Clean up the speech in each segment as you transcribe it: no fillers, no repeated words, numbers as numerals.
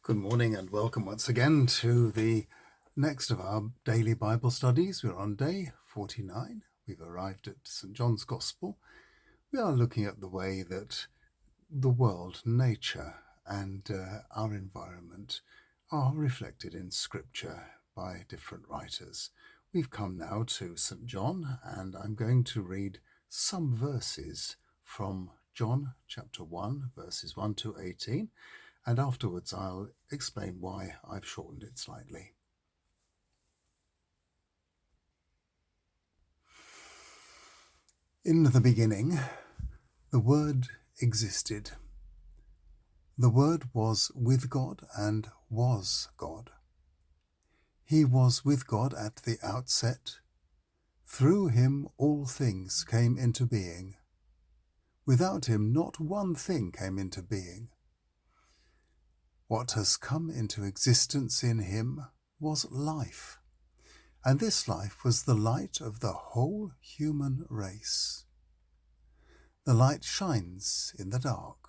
Good morning and welcome once again to the next of our daily Bible studies. We're on day 49. We've arrived at St. John's Gospel. We are looking at the way that the world, nature, and our environment are reflected in Scripture by different writers. We've come now to St. John, and I'm going to read some verses from John chapter 1, verses 1 to 18. And afterwards I'll explain why I've shortened it slightly. In the beginning, the Word existed. The Word was with God and was God. He was with God at the outset. Through him all things came into being. Without him not one thing came into being. What has come into existence in him was life, and this life was the light of the whole human race. The light shines in the dark,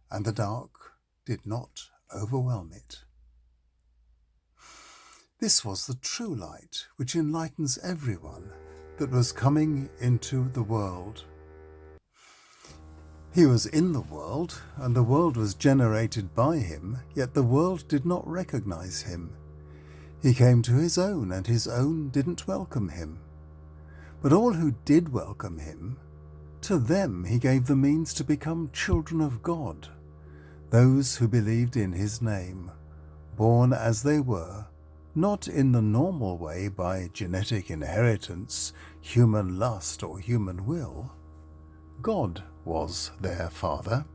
and the dark did not overwhelm it. This was the true light which enlightens everyone that was coming into the world. He was in the world, and the world was generated by him, yet the world did not recognize him. He came to his own, and his own didn't welcome him. But all who did welcome him, to them he gave the means to become children of God, those who believed in his name, born as they were, not in the normal way by genetic inheritance, human lust, or human will. God was their Father.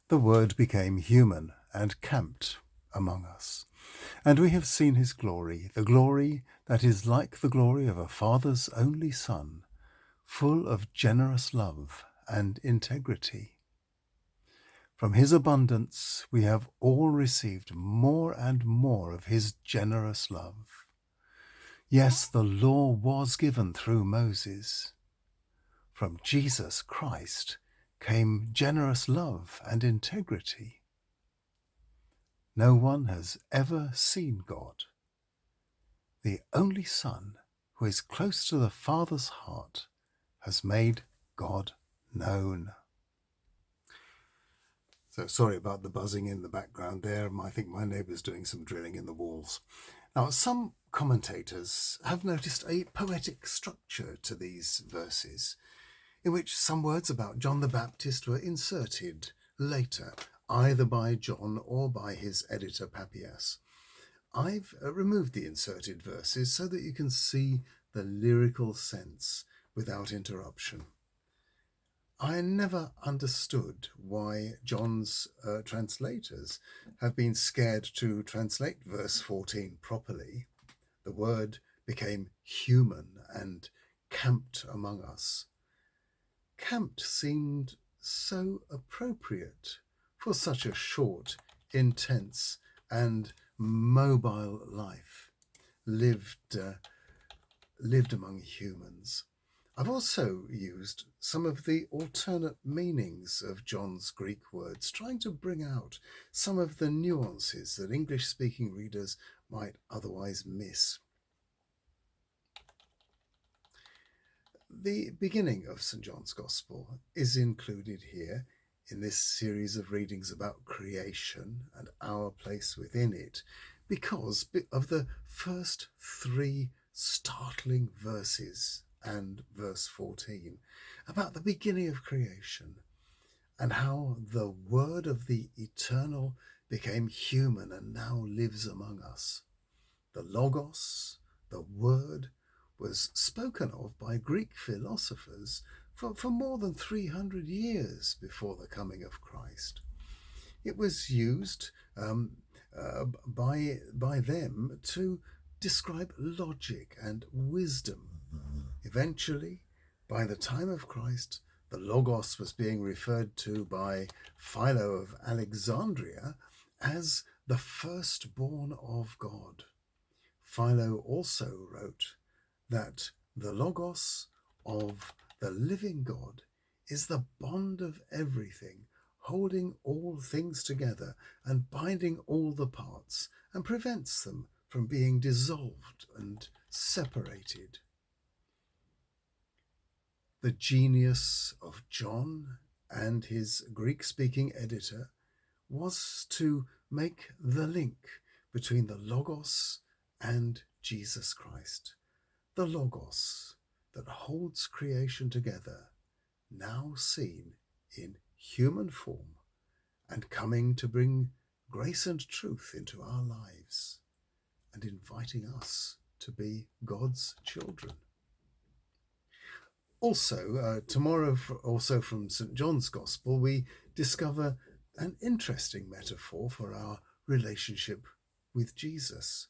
The Word became human and camped among us, and we have seen his glory, the glory that is like the glory of a Father's only Son, full of generous love and integrity. From his abundance we have all received more and more of his generous love. Yes, the law was given through Moses. From Jesus Christ came generous love and integrity. No one has ever seen God. The only Son, who is close to the Father's heart, has made God known. So sorry about the buzzing in the background there. I think my neighbour's doing some drilling in the walls. Now, some commentators have noticed a poetic structure to these verses, in which some words about John the Baptist were inserted later, either by John or by his editor Papias. I've removed the inserted verses so that you can see the lyrical sense without interruption. I never understood why John's translators have been scared to translate verse 14 properly. The Word became human and camped among us. Camped seemed so appropriate for such a short, intense, and mobile life lived among humans. I've also used some of the alternate meanings of John's Greek words, trying to bring out some of the nuances that English-speaking readers might otherwise miss. The beginning of St. John's Gospel is included here in this series of readings about creation and our place within it because of the first three startling verses and verse 14 about the beginning of creation and how the Word of the Eternal became human and now lives among us. The Logos, the Word, was spoken of by Greek philosophers for more than 300 years before the coming of Christ. It was used by them to describe logic and wisdom. Eventually, by the time of Christ, the Logos was being referred to by Philo of Alexandria as the firstborn of God. Philo also wrote that the Logos of the living God is the bond of everything, holding all things together and binding all the parts, and prevents them from being dissolved and separated. The genius of John and his Greek-speaking editor was to make the link between the Logos and Jesus Christ. The Logos that holds creation together, now seen in human form and coming to bring grace and truth into our lives and inviting us to be God's children. Also, tomorrow, also from St. John's Gospel, we discover an interesting metaphor for our relationship with Jesus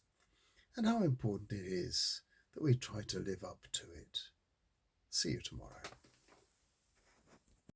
and how important it is that we try to live up to it. See you tomorrow.